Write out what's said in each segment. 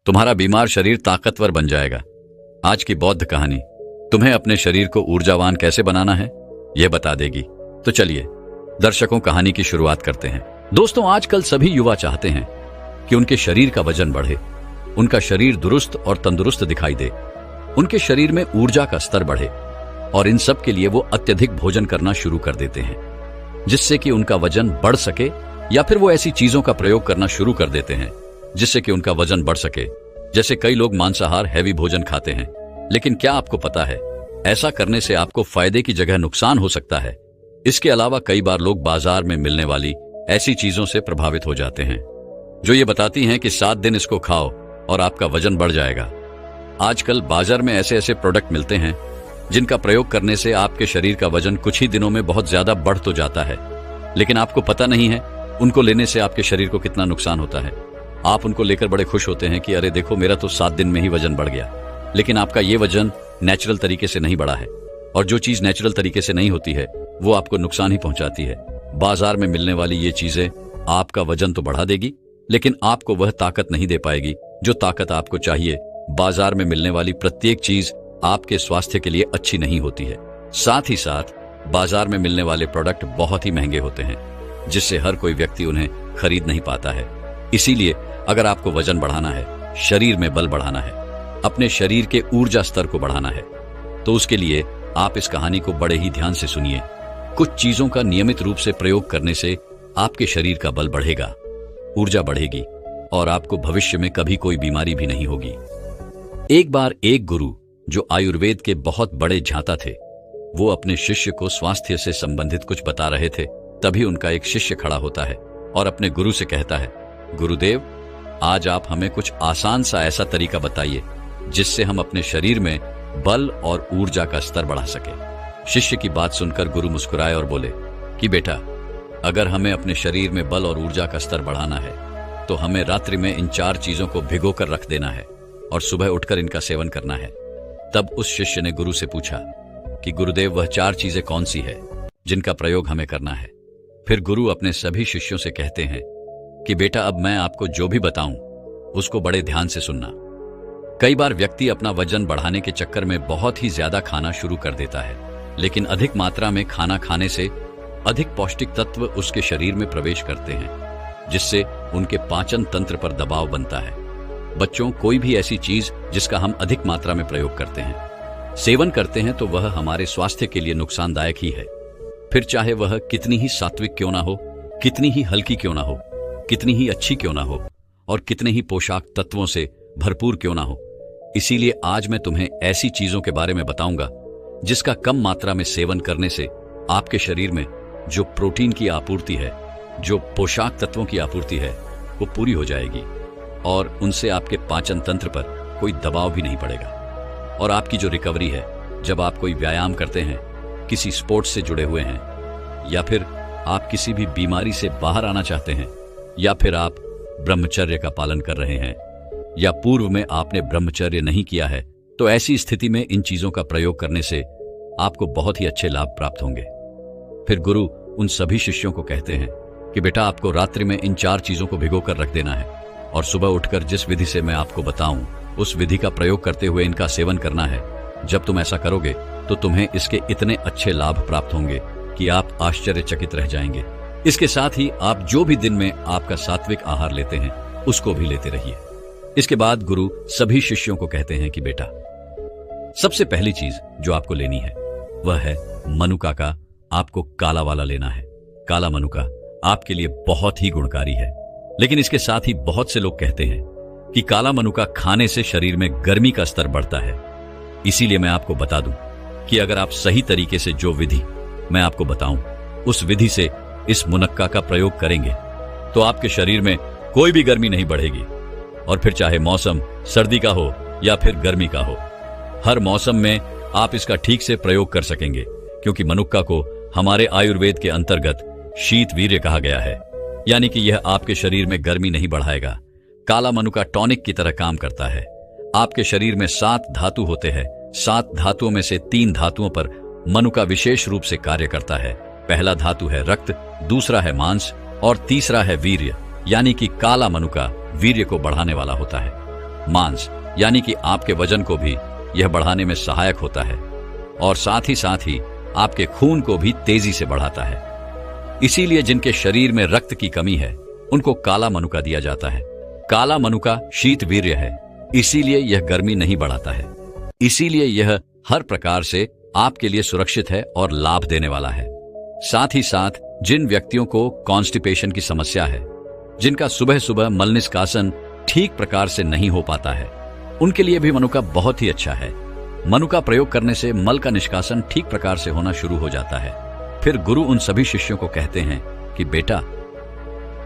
तुम्हारा बीमार शरीर ताकतवर बन जाएगा। आज की बौद्ध कहानी तुम्हें अपने शरीर को ऊर्जावान कैसे बनाना है यह बता देगी। तो चलिए दर्शकों, कहानी की शुरुआत करते हैं। दोस्तों, आजकल सभी युवा चाहते हैं कि उनके शरीर का वजन बढ़े, उनका शरीर दुरुस्त और तंदुरुस्त दिखाई दे, उनके शरीर में ऊर्जा का स्तर बढ़े, और इन सब के लिए वो अत्यधिक भोजन करना शुरू कर देते हैं जिससे कि उनका वजन बढ़ सके, या फिर वो ऐसी चीजों का प्रयोग करना शुरू कर देते हैं जिससे कि उनका वजन बढ़ सके। जैसे कई लोग मांसाहार हैवी भोजन खाते हैं, लेकिन क्या आपको पता है ऐसा करने से आपको फायदे की जगह नुकसान हो सकता है। इसके अलावा कई बार लोग बाजार में मिलने वाली ऐसी चीजों से प्रभावित हो जाते हैं जो ये बताती हैं कि 7 दिन इसको खाओ और आपका वजन बढ़ जाएगा। आजकल बाजार में ऐसे ऐसे प्रोडक्ट मिलते हैं जिनका प्रयोग करने से आपके शरीर का वजन कुछ ही दिनों में बहुत ज्यादा बढ़ तो जाता है, लेकिन आपको पता नहीं है उनको लेने से आपके शरीर को कितना नुकसान होता है। आप उनको लेकर बड़े खुश होते हैं कि अरे देखो, मेरा तो 7 दिन में ही वजन बढ़ गया, लेकिन आपका ये वजन नेचुरल तरीके से नहीं बढ़ा है। और जो चीज नेचुरल तरीके से नहीं होती है वो आपको नुकसान ही पहुंचाती है। बाजार में मिलने वाली ये चीजें आपका वजन तो बढ़ा देगी, लेकिन आपको वह ताकत नहीं दे पाएगी जो ताकत आपको चाहिए। बाजार में मिलने वाली प्रत्येक चीज आपके स्वास्थ्य के लिए अच्छी नहीं होती है। साथ ही साथ बाजार में मिलने वाले प्रोडक्ट बहुत ही महंगे होते हैं जिससे हर कोई व्यक्ति उन्हें खरीद नहीं पाता है। इसीलिए अगर आपको वजन बढ़ाना है, शरीर में बल बढ़ाना है, अपने शरीर के ऊर्जा स्तर को बढ़ाना है, तो उसके लिए आप इस कहानी को बड़े ही ध्यान से सुनिए। कुछ चीजों का नियमित रूप से प्रयोग करने से आपके शरीर का बल बढ़ेगा, ऊर्जा बढ़ेगी और आपको भविष्य में कभी कोई बीमारी भी नहीं होगी। एक बार एक गुरु जो आयुर्वेद के बहुत बड़े झांता थे, वो अपने शिष्य को स्वास्थ्य से संबंधित कुछ बता रहे थे। तभी उनका एक शिष्य खड़ा होता है और अपने गुरु से कहता है, गुरुदेव, आज आप हमें कुछ आसान सा ऐसा तरीका बताइए जिससे हम अपने शरीर में बल और ऊर्जा का स्तर बढ़ा सके। शिष्य की बात सुनकर गुरु मुस्कुराए और बोले कि बेटा, अगर हमें अपने शरीर में बल और ऊर्जा का स्तर बढ़ाना है तो हमें रात्रि में इन 4 चीजों को भिगो कर रख देना है और सुबह उठकर इनका सेवन करना है। तब उस शिष्य ने गुरु से पूछा कि गुरुदेव, वह 4 चीजें कौन सी है जिनका प्रयोग हमें करना है। फिर गुरु अपने सभी शिष्यों से कहते हैं कि बेटा, अब मैं आपको जो भी बताऊं उसको बड़े ध्यान से सुनना। कई बार व्यक्ति अपना वजन बढ़ाने के चक्कर में बहुत ही ज्यादा खाना शुरू कर देता है, लेकिन अधिक मात्रा में खाना खाने से अधिक पौष्टिक तत्व उसके शरीर में प्रवेश करते हैं जिससे उनके पाचन तंत्र पर दबाव बनता है। बच्चों, कोई भी ऐसी चीज जिसका हम अधिक मात्रा में प्रयोग करते हैं, सेवन करते हैं, तो वह हमारे स्वास्थ्य के लिए नुकसानदायक ही है। फिर चाहे वह कितनी ही सात्विक क्यों ना हो, कितनी ही हल्की क्यों ना हो, कितनी ही अच्छी क्यों ना हो और कितने ही पोषक तत्वों से भरपूर क्यों ना हो। इसीलिए आज मैं तुम्हें ऐसी चीजों के बारे में बताऊंगा जिसका कम मात्रा में सेवन करने से आपके शरीर में जो प्रोटीन की आपूर्ति है, जो पोषक तत्वों की आपूर्ति है, वो पूरी हो जाएगी और उनसे आपके पाचन तंत्र पर कोई दबाव भी नहीं पड़ेगा। और आपकी जो रिकवरी है, जब आप कोई व्यायाम करते हैं, किसी स्पोर्ट्स से जुड़े हुए हैं, या फिर आप किसी भी बीमारी से बाहर आना चाहते हैं, या फिर आप ब्रह्मचर्य का पालन कर रहे हैं, या पूर्व में आपने ब्रह्मचर्य नहीं किया है, तो ऐसी स्थिति में इन चीजों का प्रयोग करने से आपको बहुत ही अच्छे लाभ प्राप्त होंगे। फिर गुरु उन सभी शिष्यों को कहते हैं कि बेटा, आपको रात्रि में इन 4 चीजों को भिगो कर रख देना है और सुबह उठकर जिस विधि से मैं आपको बताऊं उस विधि का प्रयोग करते हुए इनका सेवन करना है। जब तुम ऐसा करोगे तो तुम्हें इसके इतने अच्छे लाभ प्राप्त होंगे कि आप आश्चर्यचकित रह जाएंगे। इसके साथ ही आप जो भी दिन में आपका सात्विक आहार लेते हैं उसको भी लेते रहिए। इसके बाद गुरु सभी शिष्यों को कहते हैं कि बेटा, सबसे पहली चीज जो आपको लेनी है वह है मनुका का, आपको काला वाला लेना है। काला मनुका आपके लिए बहुत ही गुणकारी है, लेकिन इसके साथ ही बहुत से लोग कहते हैं कि काला मनुका खाने से शरीर में गर्मी का स्तर बढ़ता है। इसीलिए मैं आपको बता दूं कि अगर आप सही तरीके से जो विधि मैं आपको बताऊं उस विधि से इस मुनक्का का प्रयोग करेंगे तो आपके शरीर में कोई भी गर्मी नहीं बढ़ेगी। और फिर चाहे मौसम सर्दी का हो या फिर गर्मी का हो, हर मौसम में आप इसका ठीक से प्रयोग कर सकेंगे, क्योंकि मनुक्का को हमारे आयुर्वेद के अंतर्गत शीत वीर्य कहा गया है, यानी कि यह आपके शरीर में गर्मी नहीं बढ़ाएगा। काला मनुका टॉनिक की तरह काम करता है। आपके शरीर में 7 धातु होते हैं, 7 धातुओं में से 3 धातुओं पर मनुका विशेष रूप से कार्य करता है। पहला धातु है रक्त, दूसरा है मांस और तीसरा है वीर्य, यानी कि काला मनुका वीर्य को बढ़ाने वाला होता है। मांस यानी कि आपके वजन को भी यह बढ़ाने में सहायक होता है और साथ ही आपके खून को भी तेजी से बढ़ाता है। इसीलिए जिनके शरीर में रक्त की कमी है उनको काला मनुका दिया जाता है। काला मनुका शीत वीर्य है, इसीलिए यह गर्मी नहीं बढ़ाता है। इसीलिए यह हर प्रकार से आपके लिए सुरक्षित है और लाभ देने वाला है। साथ ही साथ जिन व्यक्तियों को कॉन्स्टिपेशन की समस्या है, जिनका सुबह सुबह मल निष्कासन ठीक प्रकार से नहीं हो पाता है, उनके लिए भी मनुका बहुत ही अच्छा है। मनुका प्रयोग करने से मल का निष्कासन ठीक प्रकार से होना शुरू हो जाता है। फिर गुरु उन सभी शिष्यों को कहते हैं कि बेटा,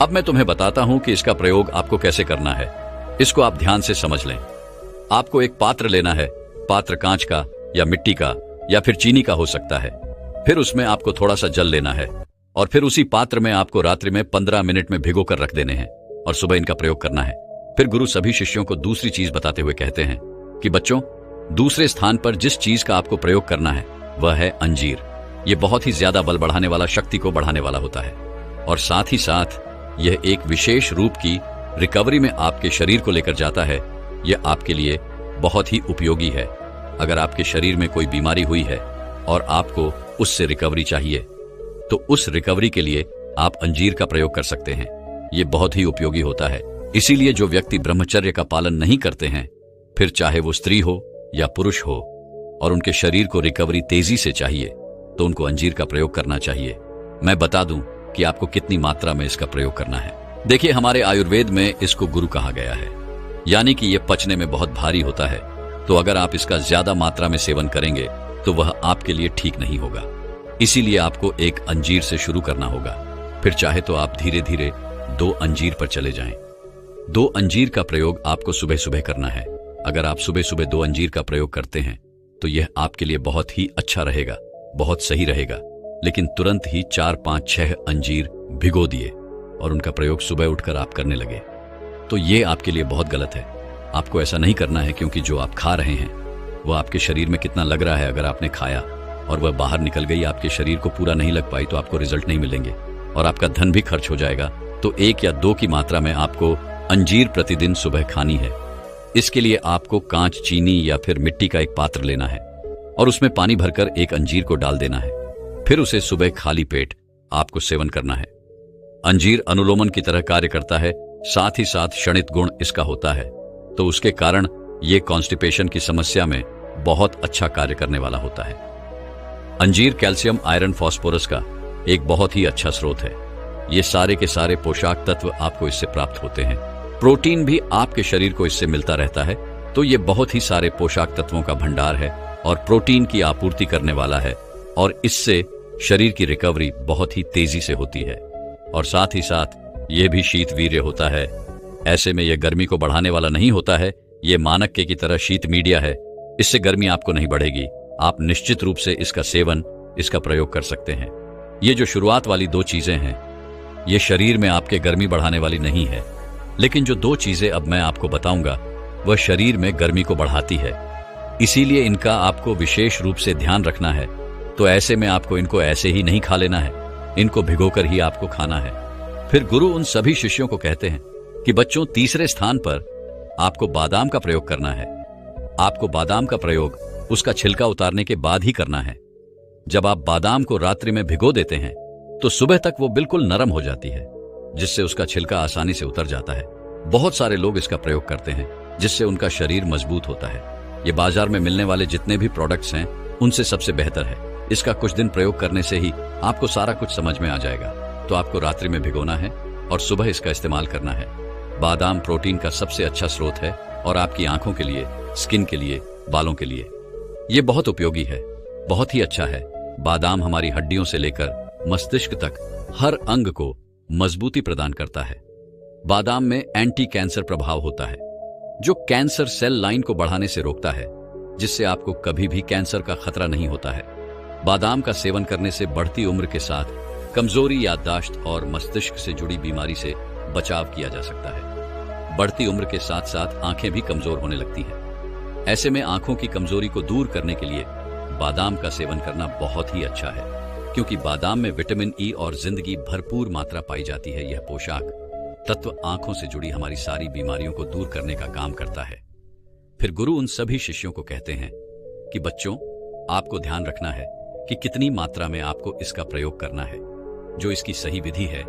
अब मैं तुम्हें बताता हूं कि इसका प्रयोग आपको कैसे करना है। इसको आप ध्यान से समझ लें। आपको एक पात्र लेना है। पात्र कांच का या मिट्टी का या फिर चीनी का हो सकता है। फिर उसमें आपको थोड़ा सा जल लेना है और फिर उसी पात्र में आपको रात्रि में 15 मिनट में भिगो कर रख देने हैं और सुबह इनका प्रयोग करना है। फिर गुरु सभी शिष्यों को दूसरी चीज बताते हुए कहते हैं कि बच्चों, दूसरे स्थान पर जिस चीज का आपको प्रयोग करना है वह है अंजीर। यह बहुत ही ज्यादा बल बढ़ाने वाला, शक्ति को बढ़ाने वाला होता है और साथ ही साथ यह एक विशेष रूप की रिकवरी में आपके शरीर को लेकर जाता है। यह आपके लिए बहुत ही उपयोगी है। अगर आपके शरीर में कोई बीमारी हुई है और आपको उससे रिकवरी चाहिए तो उस रिकवरी के लिए आप अंजीर का प्रयोग कर सकते हैं। यह बहुत ही उपयोगी होता है। इसीलिए जो व्यक्ति ब्रह्मचर्य का पालन नहीं करते हैं, फिर चाहे वो स्त्री हो या पुरुष हो, और उनके शरीर को रिकवरी तेजी से चाहिए तो उनको अंजीर का प्रयोग करना चाहिए। मैं बता दूं कि आपको कितनी मात्रा में इसका प्रयोग करना है। देखिए, हमारे आयुर्वेद में इसको गुरु कहा गया है, यानी कि यह पचने में बहुत भारी होता है। तो अगर आप इसका ज्यादा मात्रा में सेवन करेंगे तो वह आपके लिए ठीक नहीं होगा। इसीलिए आपको एक अंजीर से शुरू करना होगा। फिर चाहे तो आप धीरे धीरे 2 अंजीर पर चले जाएं। 2 अंजीर का प्रयोग आपको सुबह सुबह करना है। अगर आप सुबह सुबह 2 अंजीर का प्रयोग करते हैं तो यह आपके लिए बहुत ही अच्छा रहेगा, बहुत सही रहेगा। लेकिन तुरंत ही 4, 5, 6 अंजीर भिगो दिए और उनका प्रयोग सुबह उठकर आप करने लगे तो ये आपके लिए बहुत गलत है। आपको ऐसा नहीं करना है, क्योंकि जो आप खा रहे हैं वह आपके शरीर में कितना लग रहा है, अगर आपने खाया और वह बाहर निकल गई, आपके शरीर को पूरा नहीं लग पाई, तो आपको रिजल्ट नहीं मिलेंगे और आपका धन भी खर्च हो जाएगा। तो 1 या 2 की मात्रा में आपको अंजीर प्रतिदिन सुबह खानी है। इसके लिए आपको कांच, चीनी या फिर मिट्टी का एक पात्र लेना है और उसमें पानी भरकर 1 अंजीर को डाल देना है। फिर उसे सुबह खाली पेट आपको सेवन करना है। अंजीर अनुलोमन की तरह कार्य करता है, साथ ही साथ क्षणित गुण इसका होता है, तो उसके कारण ये कॉन्स्टिपेशन की समस्या में बहुत अच्छा कार्य करने वाला होता है। अंजीर कैल्शियम, आयरन, फास्फोरस का एक बहुत ही अच्छा स्रोत है। ये सारे के सारे पोषक तत्व आपको इससे प्राप्त होते हैं। प्रोटीन भी आपके शरीर को इससे मिलता रहता है। तो ये बहुत ही सारे पोषक तत्वों का भंडार है और प्रोटीन की आपूर्ति करने वाला है और इससे शरीर की रिकवरी बहुत ही तेजी से होती है। और साथ ही साथ ये भी शीत वीर्य होता है। ऐसे में यह गर्मी को बढ़ाने वाला नहीं होता है। ये मानक के की तरह शीत मीडिया है। इससे गर्मी आपको नहीं बढ़ेगी। आप निश्चित रूप से इसका सेवन, इसका प्रयोग कर सकते हैं। ये जो शुरुआत वाली 2 चीजें हैं, ये शरीर में आपके गर्मी बढ़ाने वाली नहीं है, लेकिन जो 2 चीजें अब मैं आपको बताऊंगा वह शरीर में गर्मी को बढ़ाती है। इसीलिए इनका आपको विशेष रूप से ध्यान रखना है। तो ऐसे में आपको इनको ऐसे ही नहीं खा लेना है, इनको भिगोकर ही आपको खाना है। फिर गुरु उन सभी शिष्यों को कहते हैं कि बच्चों, तीसरे स्थान पर आपको बादाम का प्रयोग करना है। आपको बादाम का प्रयोग उसका छिलका उतारने के बाद ही करना है। जब आप बादाम को रात्रि में भिगो देते हैं तो सुबह तक वो बिल्कुल नरम हो जाती है, जिससे उसका छिलका आसानी से उतर जाता है। बहुत सारे लोग इसका प्रयोग करते हैं, जिससे उनका शरीर मजबूत होता है। ये बाजार में मिलने वाले जितने भी प्रोडक्ट्स हैं उनसे सबसे बेहतर है। इसका कुछ दिन प्रयोग करने से ही आपको सारा कुछ समझ में आ जाएगा। तो आपको रात्रि में भिगोना है और सुबह इसका इस्तेमाल करना है। बादाम प्रोटीन का सबसे अच्छा स्रोत है और आपकी आंखों के लिए, स्किन के लिए, बालों के लिए ये बहुत उपयोगी है, बहुत ही अच्छा है। बादाम हमारी हड्डियों से लेकर मस्तिष्क तक हर अंग को मजबूती प्रदान करता है। बादाम में एंटी कैंसर प्रभाव होता है, जो कैंसर सेल लाइन को बढ़ाने से रोकता है, जिससे आपको कभी भी कैंसर का खतरा नहीं होता है। बादाम का सेवन करने से बढ़ती उम्र के साथ कमजोरी, याददाश्त और मस्तिष्क से जुड़ी बीमारी से बचाव किया जा सकता है। बढ़ती उम्र के साथ साथ आंखें भी कमजोर होने लगती हैं। ऐसे में आंखों की कमजोरी को दूर करने के लिए बादाम का सेवन करना बहुत ही अच्छा है, क्योंकि बादाम में विटामिन ई और जिंदगी भरपूर मात्रा पाई जाती है। यह पोषक तत्व आंखों से जुड़ी हमारी सारी बीमारियों को दूर करने का काम करता है। फिर गुरु उन सभी शिष्यों को कहते हैं कि बच्चों, आपको ध्यान रखना है कि कितनी मात्रा में आपको इसका प्रयोग करना है। जो इसकी सही विधि है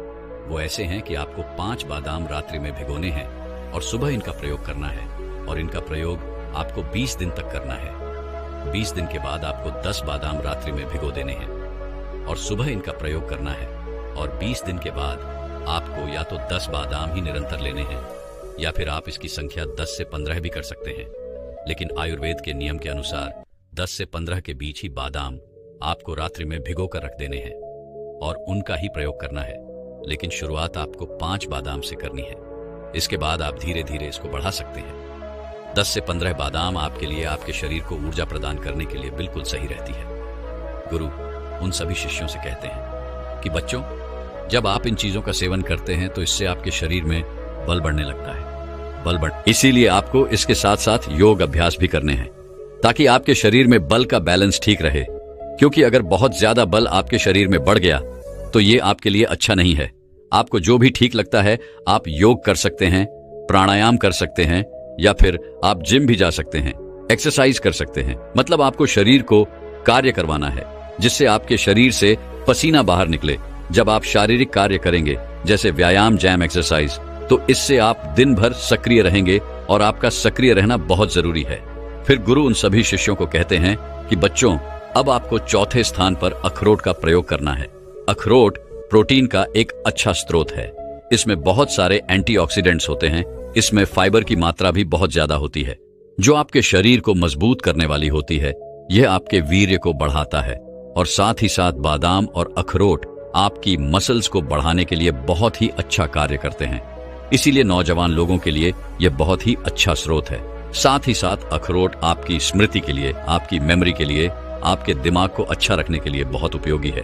वो ऐसे हैं कि आपको 5 बादाम रात्रि में भिगोने हैं और सुबह इनका प्रयोग करना है, और इनका प्रयोग आपको 20 दिन तक करना है। 20 दिन के बाद आपको 10 बादाम रात्रि में भिगो देने हैं और सुबह इनका प्रयोग करना है, और 20 दिन के बाद आपको या तो 10 बादाम ही निरंतर लेने हैं या फिर आप इसकी संख्या 10 से 15 भी कर सकते हैं। लेकिन आयुर्वेद के नियम के अनुसार 10 से 15 के बीच ही बादाम आपको रात्रि में भिगो कर रख देने हैं और उनका ही प्रयोग करना है। लेकिन शुरुआत आपको 5 बादाम से करनी है। इसके बाद आप धीरे धीरे इसको बढ़ा सकते हैं। 10 से 15 बादाम आपके लिए आपके शरीर को ऊर्जा प्रदान करने के लिए बिल्कुल सही रहती है। गुरु उन सभी शिष्यों से कहते हैं कि बच्चों, जब आप इन चीजों का सेवन करते हैं तो इससे आपके शरीर में बल बढ़ने लगता है। इसीलिए आपको इसके साथ साथ योग अभ्यास भी करने हैं ताकि आपके शरीर में बल का बैलेंस ठीक रहे। क्योंकि अगर बहुत ज्यादा बल आपके शरीर में बढ़ गया तो ये आपके लिए अच्छा नहीं है। आपको जो भी ठीक लगता है, आप योग कर सकते हैं, प्राणायाम कर सकते हैं, या फिर आप जिम भी जा सकते हैं, एक्सरसाइज कर सकते हैं। मतलब आपको शरीर को कार्य करवाना है जिससे आपके शरीर से पसीना बाहर निकले। जब आप शारीरिक कार्य करेंगे जैसे व्यायाम, जैम, एक्सरसाइज, तो इससे आप दिन भर सक्रिय रहेंगे और आपका सक्रिय रहना बहुत जरूरी है। फिर गुरु उन सभी शिष्यों को कहते हैं कि बच्चों, अब आपको चौथे स्थान पर अखरोट का प्रयोग करना है। अखरोट प्रोटीन का एक अच्छा स्रोत है। इसमें बहुत सारे एंटीऑक्सीडेंट्स होते हैं। इसमें फाइबर की मात्रा भी बहुत ज्यादा होती है जो आपके शरीर को मजबूत करने वाली होती है। यह आपके वीर्य को बढ़ाता है, और साथ ही साथ बादाम और अखरोट आपकी मसल्स को बढ़ाने के लिए बहुत ही अच्छा कार्य करते हैं। इसीलिए नौजवान लोगों के लिए यह बहुत ही अच्छा स्रोत है। साथ ही साथ अखरोट आपकी स्मृति के लिए, आपकी मेमोरी के लिए, आपके दिमाग को अच्छा रखने के लिए बहुत उपयोगी है।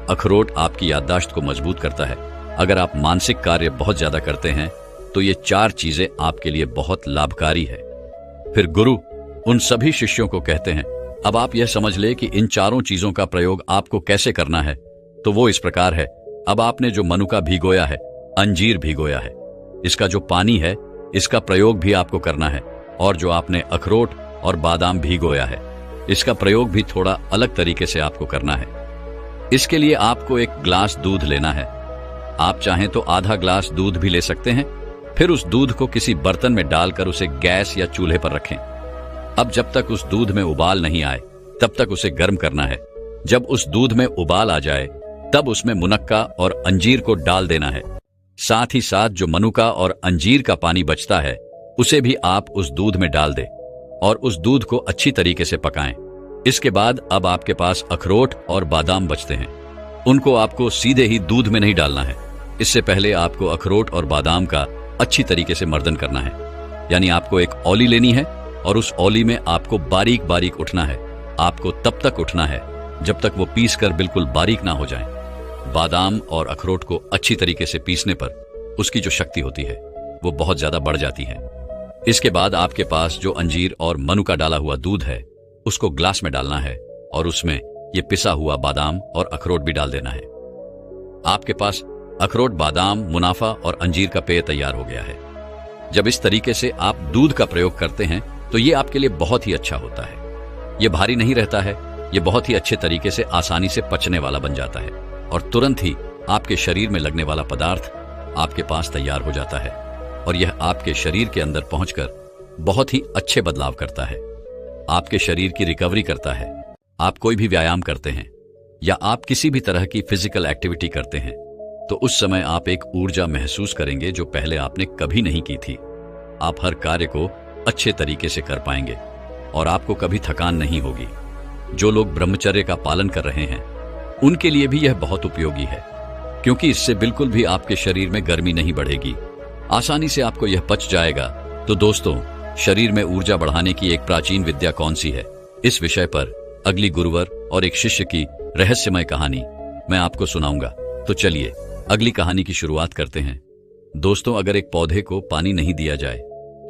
अखरोट आपकी याददाश्त को मजबूत करता है। अगर आप मानसिक कार्य बहुत ज्यादा करते हैं तो ये 4 चीजें आपके लिए बहुत लाभकारी है। फिर गुरु उन सभी शिष्यों को कहते हैं, अब आप यह समझ ले कि इन 4 चीजों का प्रयोग आपको कैसे करना है। तो वो इस प्रकार है। अब आपने जो मनुका भिगोया है, अंजीर भिगोया है, इसका जो पानी है इसका प्रयोग भी आपको करना है। और जो आपने अखरोट और बादाम भिगोया है, इसका प्रयोग भी थोड़ा अलग तरीके से आपको करना है। इसके लिए आपको एक ग्लास दूध लेना है। आप चाहें तो आधा ग्लास दूध भी ले सकते हैं। फिर उस दूध को किसी बर्तन में डालकर उसे गैस या चूल्हे पर रखें। अब जब तक उस दूध में उबाल नहीं आए तब तक उसे गर्म करना है। जब उस दूध में उबाल आ जाए तब उसमें मुनक्का और अंजीर को डाल देना है। साथ ही साथ जो मनुका और अंजीर का पानी बचता है उसे भी आप उस दूध में डाल दें और उस दूध को अच्छी तरीके से पकाएं। इसके बाद अब आपके पास अखरोट और बादाम बचते हैं। उनको आपको सीधे ही दूध में नहीं डालना है। इससे पहले आपको अखरोट और बादाम का अच्छी तरीके से मर्दन करना है। यानी आपको एक औली लेनी है और उस औली में आपको बारीक बारीक उठना है। आपको तब तक उठना है जब तक वो पीस कर बिल्कुल बारीक ना हो जाए। बादाम और अखरोट को अच्छी तरीके से पीसने पर उसकी जो शक्ति होती है वो बहुत ज्यादा बढ़ जाती है। इसके बाद आपके पास जो अंजीर और मनुका डाला हुआ दूध है उसको ग्लास में डालना है और उसमें ये पिसा हुआ बादाम और अखरोट भी डाल देना है। आपके पास अखरोट, बादाम, मुनाफा और अंजीर का पेय तैयार हो गया है। जब इस तरीके से आप दूध का प्रयोग करते हैं तो ये आपके लिए बहुत ही अच्छा होता है। ये भारी नहीं रहता है। ये बहुत ही अच्छे तरीके से आसानी से पचने वाला बन जाता है और तुरंत ही आपके शरीर में लगने वाला पदार्थ आपके पास तैयार हो जाता है और यह आपके शरीर के अंदर पहुंचकर बहुत ही अच्छे बदलाव करता है। आपके शरीर की रिकवरी करता है। आप कोई भी व्यायाम करते हैं या आप किसी भी तरह की फिजिकल एक्टिविटी करते हैं तो उस समय आप एक ऊर्जा महसूस करेंगे जो पहले आपने कभी नहीं की थी। आप हर कार्य को अच्छे तरीके से कर पाएंगे और आपको कभी थकान नहीं होगी। जो लोग ब्रह्मचर्य का पालन कर रहे हैं उनके लिए भी यह बहुत उपयोगी है क्योंकि इससे बिल्कुल भी आपके शरीर में गर्मी नहीं बढ़ेगी। आसानी से आपको यह पच जाएगा। तो दोस्तों, शरीर में ऊर्जा बढ़ाने की एक प्राचीन विद्या कौन सी है, इस विषय पर अगली गुरुवर और एक शिष्य की रहस्यमय कहानी मैं आपको सुनाऊंगा। तो चलिए अगली कहानी की शुरुआत करते हैं। दोस्तों, अगर एक पौधे को पानी नहीं दिया जाए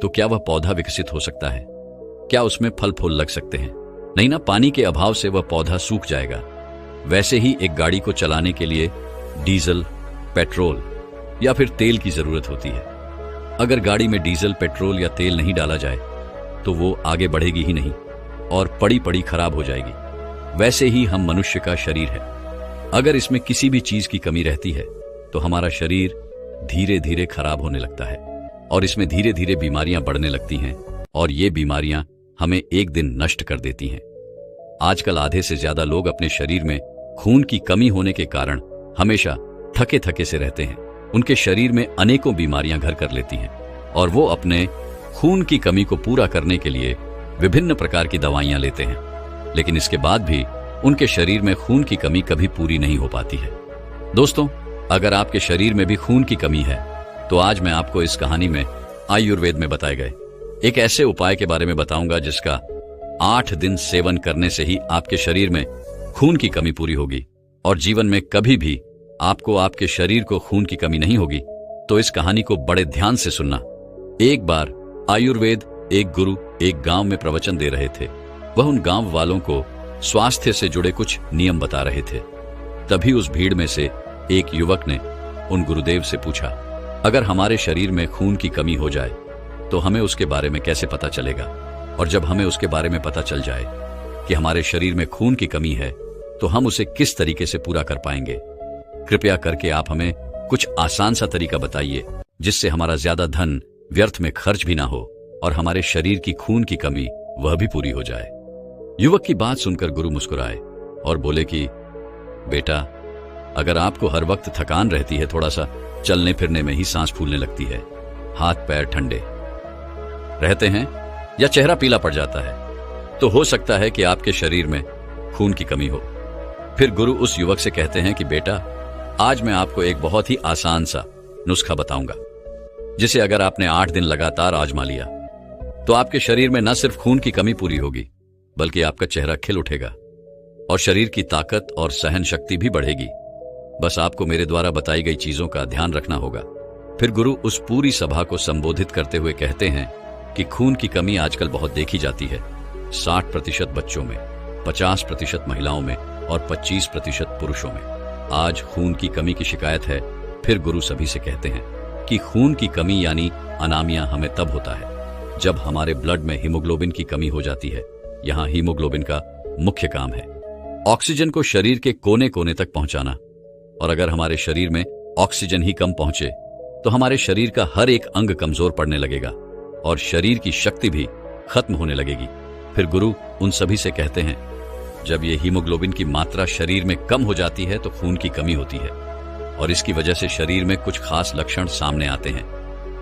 तो क्या वह पौधा विकसित हो सकता है? क्या उसमें फल फूल लग सकते हैं? नहीं ना। पानी के अभाव से वह पौधा सूख जाएगा। वैसे ही एक गाड़ी को चलाने के लिए डीजल, पेट्रोल या फिर तेल की जरूरत होती है। अगर गाड़ी में डीजल, पेट्रोल या तेल नहीं डाला जाए तो वो आगे बढ़ेगी ही नहीं और पड़ी पड़ी खराब हो जाएगी। वैसे ही हम मनुष्य का शरीर है, अगर इसमें किसी भी चीज की कमी रहती है तो हमारा शरीर धीरे धीरे खराब होने लगता है और इसमें धीरे धीरे बीमारियां बढ़ने लगती हैं और ये बीमारियां हमें एक दिन नष्ट कर देती हैं। आजकल आधे से ज्यादा लोग अपने शरीर में खून की कमी होने के कारण हमेशा थके थके से रहते हैं। उनके शरीर में अनेकों बीमारियां घर कर लेती हैं और वो अपने खून की कमी को पूरा करने के लिए विभिन्न प्रकार की दवाइयां लेते हैं, लेकिन इसके बाद भी उनके शरीर में खून की कमी कभी पूरी नहीं हो पाती है। दोस्तों, अगर आपके शरीर में भी खून की कमी है तो आज मैं आपको इस कहानी में आयुर्वेद में बताए गए एक ऐसे उपाय के बारे में बताऊंगा जिसका 8 दिन सेवन करने से ही आपके शरीर में खून की कमी पूरी होगी और जीवन में कभी भी आपको आपके शरीर को खून की कमी नहीं होगी। तो इस कहानी को बड़े ध्यान से सुनना। एक बार आयुर्वेद एक गुरु एक गांव में प्रवचन दे रहे थे। वह उन गांव वालों को स्वास्थ्य से जुड़े कुछ नियम बता रहे थे। तभी उस भीड़ में से एक युवक ने उन गुरुदेव से पूछा, अगर हमारे शरीर में खून की कमी हो जाए तो हमें उसके बारे में कैसे पता चलेगा? और जब हमें उसके बारे में पता चल जाए कि हमारे शरीर में खून की कमी है तो हम उसे किस तरीके से पूरा कर पाएंगे? कृपया करके आप हमें कुछ आसान सा तरीका बताइए जिससे हमारा ज्यादा धन व्यर्थ में खर्च भी ना हो और हमारे शरीर की खून की कमी वह भी पूरी हो जाए। युवक की बात सुनकर गुरु मुस्कुराए और बोले कि बेटा, अगर आपको हर वक्त थकान रहती है, थोड़ा सा चलने फिरने में ही सांस फूलने लगती है, हाथ पैर ठंडे रहते हैं या चेहरा पीला पड़ जाता है, तो हो सकता है कि आपके शरीर में खून की कमी हो। फिर गुरु उस युवक से कहते हैं कि बेटा, आज मैं आपको एक बहुत ही आसान सा नुस्खा बताऊंगा जिसे अगर आपने 8 दिन लगातार आजमा लिया तो आपके शरीर में न सिर्फ खून की कमी पूरी होगी बल्कि आपका चेहरा खिल उठेगा और शरीर की ताकत और सहन शक्ति भी बढ़ेगी। बस आपको मेरे द्वारा बताई गई चीजों का ध्यान रखना होगा। फिर गुरु उस पूरी सभा को संबोधित करते हुए कहते हैं कि खून की कमी आजकल बहुत देखी जाती है। 60% बच्चों में, 50% महिलाओं में और 25% पुरुषों में आज खून की कमी की शिकायत है। फिर गुरु सभी से कहते हैं कि खून की कमी यानी अनामिया हमें तब होता है जब हमारे ब्लड में हीमोग्लोबिन की कमी हो जाती है। यहाँ हीमोग्लोबिन का मुख्य काम है ऑक्सीजन को शरीर के कोने कोने तक पहुंचाना, और अगर हमारे शरीर में ऑक्सीजन ही कम पहुंचे तो हमारे शरीर का हर एक अंग कमजोर पड़ने लगेगा और शरीर की शक्ति भी खत्म होने लगेगी। फिर गुरु उन सभी से कहते हैं, जब ये हीमोग्लोबिन की मात्रा शरीर में कम हो जाती है तो खून की कमी होती है और इसकी वजह से शरीर में कुछ खास लक्षण सामने आते हैं,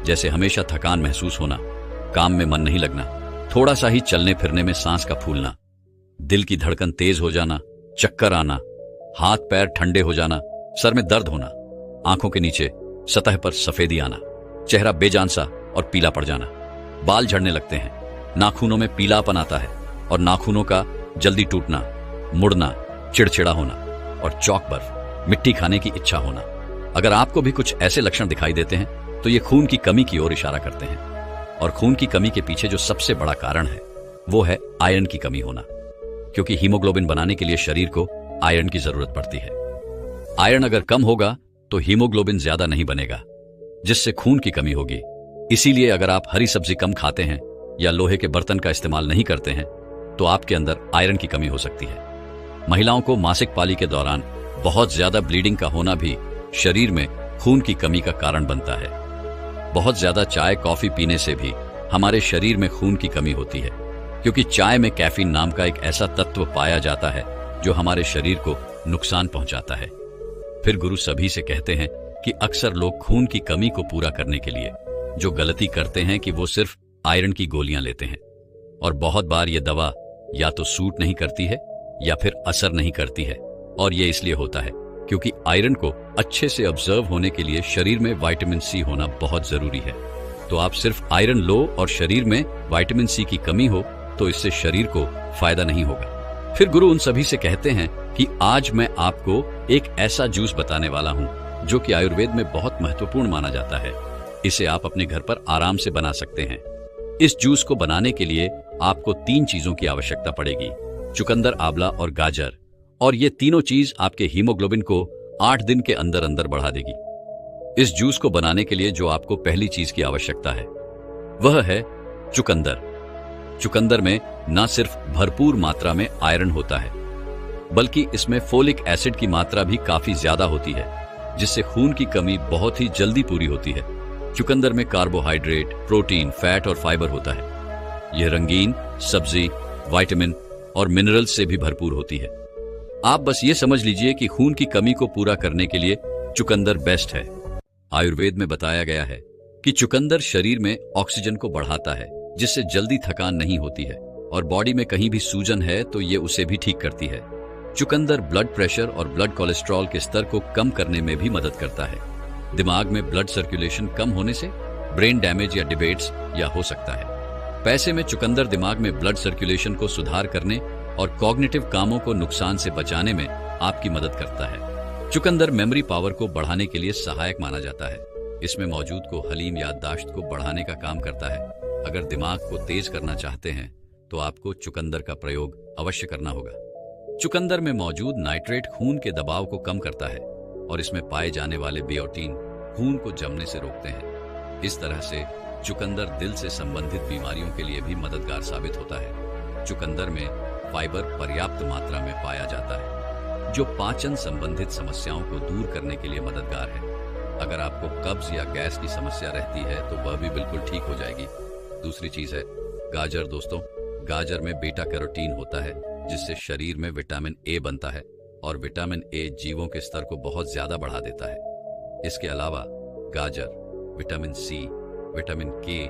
जैसे हमेशा थकान महसूस होना, काम में मन नहीं लगना, थोड़ा सा ही चलने फिरने में सांस का फूलना, दिल की धड़कन तेज हो जाना, चक्कर आना, हाथ पैर ठंडे हो जाना, सर में दर्द होना, आंखों के नीचे सतह पर सफेदी आना, चेहरा बेजान सा और पीला पड़ जाना, बाल झड़ने लगते हैं, नाखूनों में पीलापन आता है और नाखूनों का जल्दी टूटना, मुड़ना, चिड़चिड़ा होना और चौक बर्फ, मिट्टी खाने की इच्छा होना। अगर आपको भी कुछ ऐसे लक्षण दिखाई देते हैं तो ये खून की कमी की ओर इशारा करते हैं। और खून की कमी के पीछे जो सबसे बड़ा कारण है वो है आयरन की कमी होना, क्योंकि हीमोग्लोबिन बनाने के लिए शरीर को आयरन की जरूरत पड़ती है। आयरन अगर कम होगा तो हीमोग्लोबिन ज्यादा नहीं बनेगा, जिससे खून की कमी होगी। इसीलिए अगर आप हरी सब्जी कम खाते हैं या लोहे के बर्तन का इस्तेमाल नहीं करते हैं तो आपके अंदर आयरन की कमी हो सकती है। महिलाओं को मासिक पाली के दौरान बहुत ज्यादा ब्लीडिंग का होना भी शरीर में खून की कमी का कारण बनता है। बहुत ज्यादा चाय कॉफी पीने से भी हमारे शरीर में खून की कमी होती है, क्योंकि चाय में कैफीन नाम का एक ऐसा तत्व पाया जाता है जो हमारे शरीर को नुकसान पहुंचाता है। फिर गुरु सभी से कहते हैं कि अक्सर लोग खून की कमी को पूरा करने के लिए जो गलती करते हैं कि वो सिर्फ आयरन की गोलियां लेते हैं, और बहुत बार ये दवा या तो सूट नहीं करती है या फिर असर नहीं करती है। और ये इसलिए होता है क्योंकि आयरन को अच्छे से ऑब्जर्व होने के लिए शरीर में विटामिन सी होना बहुत जरूरी है। तो आप सिर्फ आयरन लो और शरीर में विटामिन सी की कमी हो तो इससे शरीर को फायदा नहीं होगा। फिर गुरु उन सभी से कहते हैं कि आज मैं आपको एक ऐसा जूस बताने वाला हूं जो कि आयुर्वेद में बहुत महत्वपूर्ण माना जाता है। इसे आप अपने घर पर आराम से बना सकते हैं। इस जूस को बनाने के लिए आपको 3 चीजों की आवश्यकता पड़ेगी, चुकंदर, आंवला और गाजर, और ये तीनों चीज आपके हीमोग्लोबिन को 8 दिन के अंदर अंदर बढ़ा देगी। इस जूस को बनाने के लिए जो आपको पहली चीज की आवश्यकता है वह है चुकंदर। चुकंदर में न सिर्फ भरपूर मात्रा में आयरन होता है, बल्कि इसमें फोलिक एसिड की मात्रा भी काफी ज्यादा होती है, जिससे खून की कमी बहुत ही जल्दी पूरी होती है। चुकंदर में कार्बोहाइड्रेट, प्रोटीन, फैट और फाइबर होता है। यह रंगीन सब्जी, विटामिन और मिनरल्स से भी भरपूर होती है। आप बस ये समझ लीजिए कि खून की कमी को पूरा करने के लिए चुकंदर बेस्ट है। आयुर्वेद में बताया गया है कि चुकंदर शरीर में ऑक्सीजन को बढ़ाता है, जिससे जल्दी थकान नहीं होती है, और बॉडी में कहीं भी सूजन है तो ये उसे भी ठीक करती है। चुकंदर ब्लड प्रेशर और ब्लड कोलेस्ट्रॉल के स्तर को कम करने में भी मदद करता है। दिमाग में ब्लड सर्कुलेशन कम होने से ब्रेन डैमेज या डिबेट्स या हो सकता है। पैसे में चुकंदर दिमाग में ब्लड सर्कुलेशन को सुधार करने और कॉग्निटिव कामों को नुकसान से बचाने में आपकी मदद करता है। चुकंदर मेमोरी पावर को बढ़ाने के लिए सहायक माना जाता है। इसमें मौजूद को हलीम याददाश्त को बढ़ाने का काम करता है। अगर दिमाग को तेज करना चाहते हैं तो आपको चुकंदर का प्रयोग अवश्य करना होगा। चुकंदर में मौजूद नाइट्रेट खून के दबाव को कम करता है और इसमें पाए जाने वाले बियोटिन खून को जमने से रोकते हैं। इस तरह से चुकंदर दिल से संबंधित बीमारियों के लिए भी मददगार साबित होता है। चुकंदर में फाइबर पर्याप्त मात्रा में पाया जाता है, जो पाचन संबंधित समस्याओं को दूर करने के लिए मददगार है। अगर आपको कब्ज या गैस की समस्या रहती है तो वह भी बिल्कुल ठीक हो जाएगी। दूसरी चीज है गाजर। दोस्तों, गाजर में बीटा कैरोटीन होता है, जिससे शरीर में विटामिन ए बनता है, और विटामिन ए जीवों के स्तर को बहुत ज्यादा बढ़ा देता है। इसके अलावा गाजर विटामिन सी, विटामिन के,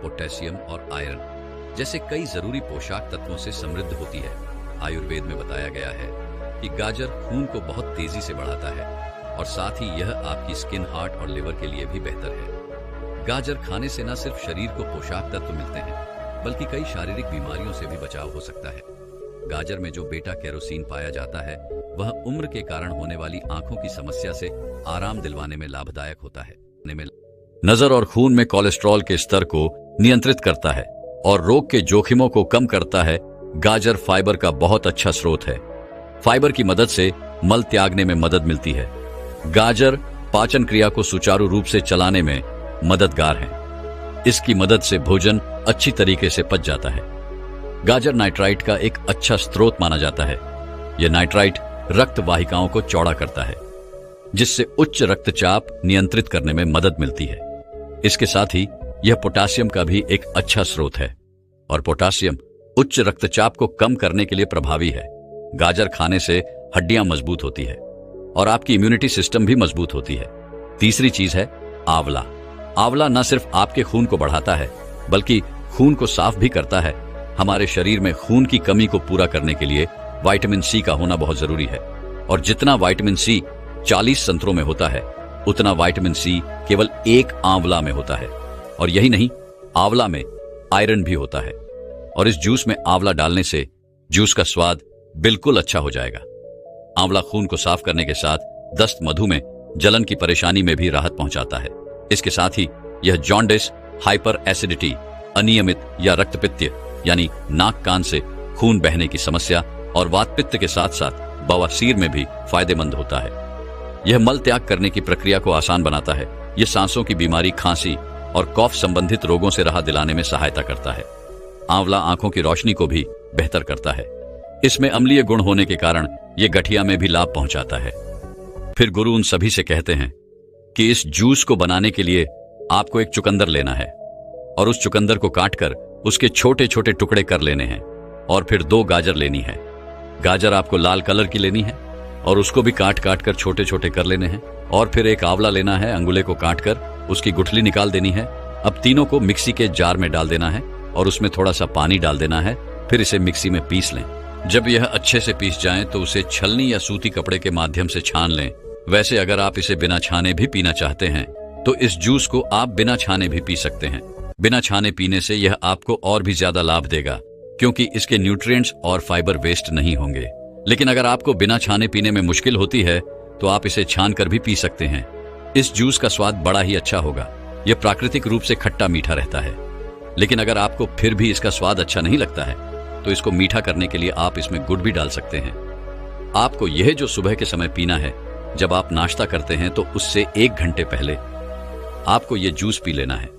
पोटेशियम और आयरन जैसे कई जरूरी पोषक तत्वों से समृद्ध होती है। आयुर्वेद में बताया गया है कि गाजर खून को बहुत तेजी से बढ़ाता है, और साथ ही यह आपकी स्किन, हार्ट और लिवर के लिए भी बेहतर है। गाजर खाने से न सिर्फ शरीर को पोषक तत्व मिलते हैं, बल्कि कई शारीरिक बीमारियों से भी बचाव हो सकता है। गाजर में जो बीटा कैरोटीन पाया जाता है वह उम्र के कारण होने वाली आंखों की समस्या से आराम दिलवाने में लाभदायक होता है। नजर और खून में कोलेस्ट्रॉल के स्तर को नियंत्रित करता है और रोग के जोखिमों को कम करता है। गाजर फाइबर का बहुत अच्छा स्रोत है। फाइबर की मदद से मल त्यागने में मदद मिलती है। गाजर पाचन क्रिया को सुचारू रूप से चलाने में मददगार है। इसकी मदद से भोजन अच्छी तरीके से पच जाता है। गाजर नाइट्राइट का एक अच्छा स्रोत माना जाता है। यह नाइट्राइट रक्त वाहिकाओं को चौड़ा करता है, जिससे उच्च रक्तचाप नियंत्रित करने में मदद मिलती है। इसके साथ ही यह पोटासियम का भी एक अच्छा स्रोत है, और पोटासियम उच्च रक्तचाप को कम करने के लिए प्रभावी है। गाजर खाने से हड्डियां मजबूत होती है और आपकी इम्यूनिटी सिस्टम भी मजबूत होती है। तीसरी चीज है आंवला। आंवला न सिर्फ आपके खून को बढ़ाता है, बल्कि खून को साफ भी करता है। हमारे शरीर में खून की कमी को पूरा करने के लिए विटामिन सी का होना बहुत जरूरी है, और जितना विटामिन सी 40 संतरों में होता है, उतना विटामिन सी केवल एक आंवला में होता है। और यही नहीं, आंवला में आयरन भी होता है, और इस जूस में आंवला डालने से जूस का स्वाद बिल्कुल अच्छा हो जाएगा। आंवला खून को साफ करने के साथ दस्त, मधुमेह, जलन की परेशानी में भी राहत पहुंचाता है। इसके साथ ही यह जॉन्डिस, हाइपर एसिडिटी, अनियमित या रक्तपित्त यानी नाक कान से खून बहने की समस्या और वात पित्त के साथ साथ बवासीर में भी फायदेमंद होता है। यह मल त्याग करने की प्रक्रिया को आसान बनाता है। यह सांसों की बीमारी, खांसी और कफ संबंधित रोगों से राहत दिलाने में सहायता करता है। आंवला आंखों की रोशनी को भी बेहतर करता है। इसमें अम्लीय गुण होने के कारण यह गठिया में भी लाभ पहुंचाता है। फिर गुरु उन सभी से कहते हैं कि इस जूस को बनाने के लिए आपको एक चुकंदर लेना है, और उस चुकंदर को काटकर उसके छोटे छोटे टुकड़े कर लेने हैं, और फिर 2 गाजर लेनी है। गाजर आपको लाल कलर की लेनी है और उसको भी काट काट कर छोटे छोटे कर लेने हैं। और फिर एक आंवला लेना है, अंगुले को काट कर उसकी गुठली निकाल देनी है। अब तीनों को मिक्सी के जार में डाल देना है और उसमें थोड़ा सा पानी डाल देना है। फिर इसे मिक्सी में पीस लें। जब यह अच्छे से पीस जाए तो उसे छलनी या सूती कपड़े के माध्यम से छान लें। वैसे अगर आप इसे बिना छाने भी पीना चाहते हैं तो इस जूस को आप बिना छाने भी पी सकते हैं। बिना छाने पीने से यह आपको और भी ज्यादा लाभ देगा, क्योंकि इसके न्यूट्रिएंट्स और फाइबर वेस्ट नहीं होंगे। लेकिन अगर आपको बिना छाने पीने में मुश्किल होती है तो आप इसे छान कर भी पी सकते हैं। इस जूस का स्वाद बड़ा ही अच्छा होगा। यह प्राकृतिक रूप से खट्टा मीठा रहता है। लेकिन अगर आपको फिर भी इसका स्वाद अच्छा नहीं लगता है तो इसको मीठा करने के लिए आप इसमें गुड़ भी डाल सकते हैं। आपको यह जो सुबह के समय पीना है, जब आप नाश्ता करते हैं तो उससे 1 घंटे पहले आपको यह जूस पी लेना है।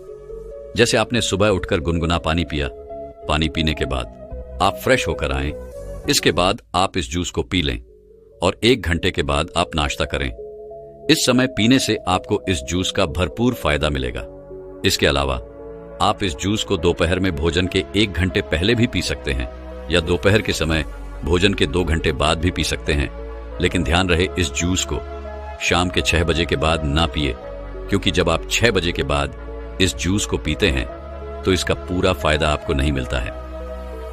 जैसे आपने सुबह उठकर गुनगुना पानी पिया, पानी पीने के बाद आप फ्रेश होकर आएं। इसके बाद आप इस जूस को पी लें और 1 घंटे के बाद आप नाश्ता करें। इस समय पीने से आपको इस जूस का भरपूर फायदा मिलेगा। इसके अलावा आप इस जूस को दोपहर में भोजन के 1 घंटे पहले भी पी सकते हैं या दोपहर के समय भोजन के 2 घंटे बाद भी पी सकते हैं। लेकिन ध्यान रहे, इस जूस को शाम के 6 बजे के बाद ना पिए, क्योंकि जब आप 6 बजे के बाद इस जूस को पीते हैं तो इसका पूरा फायदा आपको नहीं मिलता है।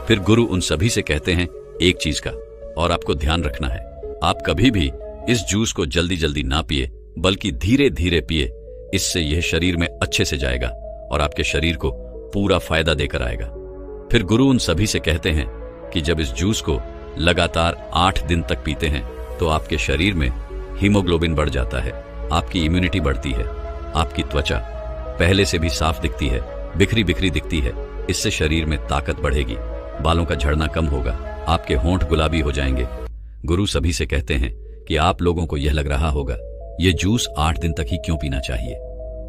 फिर गुरु उन सभी से कहते हैं एक चीज का, और आपको ध्यान रखना है, आप कभी भी इस जूस को जल्दी जल्दी ना पिए, बल्कि धीरे धीरे पिए। इससे यह शरीर में अच्छे से जाएगा और आपके शरीर को पूरा फायदा देकर आएगा। फिर गुरु उन सभी से कहते हैं कि जब इस जूस को लगातार 8 दिन तक पीते हैं तो आपके शरीर में हीमोग्लोबिन बढ़ जाता है, आपकी इम्यूनिटी बढ़ती है, आपकी त्वचा पहले से भी साफ दिखती है, बिखरी बिखरी दिखती है। इससे शरीर में ताकत बढ़ेगी, बालों का झड़ना कम होगा, आपके होंठ गुलाबी हो जाएंगे। गुरु सभी से कहते हैं कि आप लोगों को यह लग रहा होगा ये जूस 8 दिन तक ही क्यों पीना चाहिए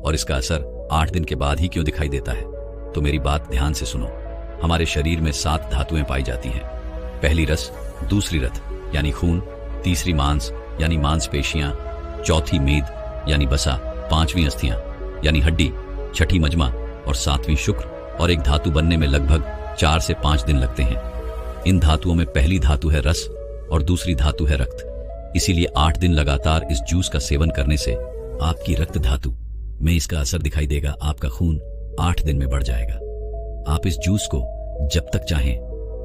और इसका असर 8 दिन के बाद ही क्यों दिखाई देता है। तो मेरी बात ध्यान से सुनो। हमारे शरीर में 7 धातुएं पाई जाती हैं। पहली रस, दूसरी रथ यानी खून, तीसरी मांस यानी मांसपेशियां, चौथी मेद यानी बसा, 5वीं अस्थियां यानी हड्डी, छठी मजमा और 7वीं शुक्र। और एक धातु बनने में लगभग 4 से 5 दिन लगते हैं। इन धातुओं में पहली धातु है रस और दूसरी धातु है रक्त। इसीलिए 8 दिन लगातार इस जूस का सेवन करने से आपकी रक्त धातु में इसका असर दिखाई देगा। आपका खून 8 दिन में बढ़ जाएगा। आप इस जूस को जब तक चाहें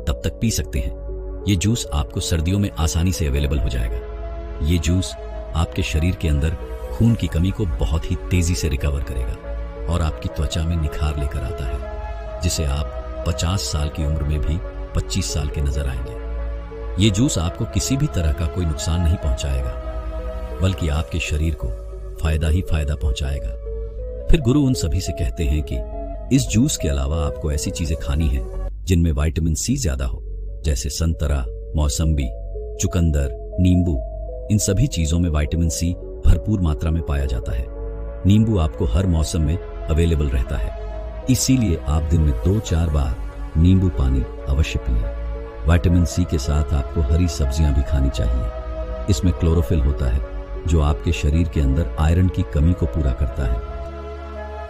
तब तक पी सकते हैं। ये जूस आपको सर्दियों में आसानी से अवेलेबल हो जाएगा। ये जूस आपके शरीर के अंदर खून की कमी को बहुत ही तेजी से रिकवर करेगा और आपकी त्वचा में निखार लेकर आता है, जिसे आप 50 साल की उम्र में भी 25 साल के नजर आएंगे। ये जूस आपको किसी भी तरह का कोई नुकसान नहीं पहुंचाएगा, बल्कि आपके शरीर को फायदा ही फायदा पहुंचाएगा। फिर गुरु उन सभी से कहते हैं कि इस जूस के अलावा आपको ऐसी चीजें खानी है जिनमें विटामिन सी ज्यादा हो, जैसे संतरा, मौसम्बी, चुकंदर, नींबू। इन सभी चीजों में विटामिन सी भरपूर मात्रा में पाया जाता है। नींबू आपको हर मौसम में अवेलेबल रहता है, इसीलिए आप दिन में 2-4 बार नींबू पानी अवश्य पिए। विटामिन सी के साथ आपको हरी सब्जियां भी खानी चाहिए। इसमें क्लोरोफिल होता है जो आपके शरीर के अंदर आयरन की कमी को पूरा करता है,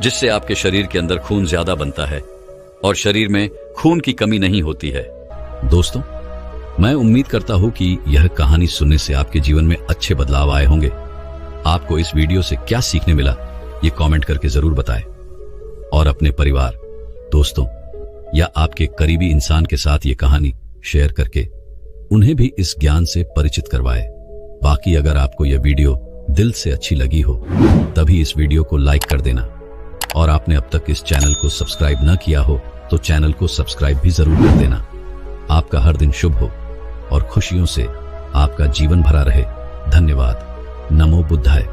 जिससे आपके शरीर के अंदर खून ज्यादा बनता है और शरीर में खून की कमी नहीं होती है। दोस्तों, मैं उम्मीद करता हूं कि यह कहानी सुनने से आपके जीवन में अच्छे बदलाव आए होंगे। आपको इस वीडियो से क्या सीखने मिला ये कमेंट करके जरूर बताएं और अपने परिवार, दोस्तों या आपके करीबी इंसान के साथ ये कहानी शेयर करके उन्हें भी इस ज्ञान से परिचित करवाएं। बाकी अगर आपको यह वीडियो दिल से अच्छी लगी हो तभी इस वीडियो को लाइक कर देना, और आपने अब तक इस चैनल को सब्सक्राइब न किया हो तो चैनल को सब्सक्राइब भी जरूर कर देना। आपका हर दिन शुभ हो और खुशियों से आपका जीवन भरा रहे। धन्यवाद। नमो बुद्धाय।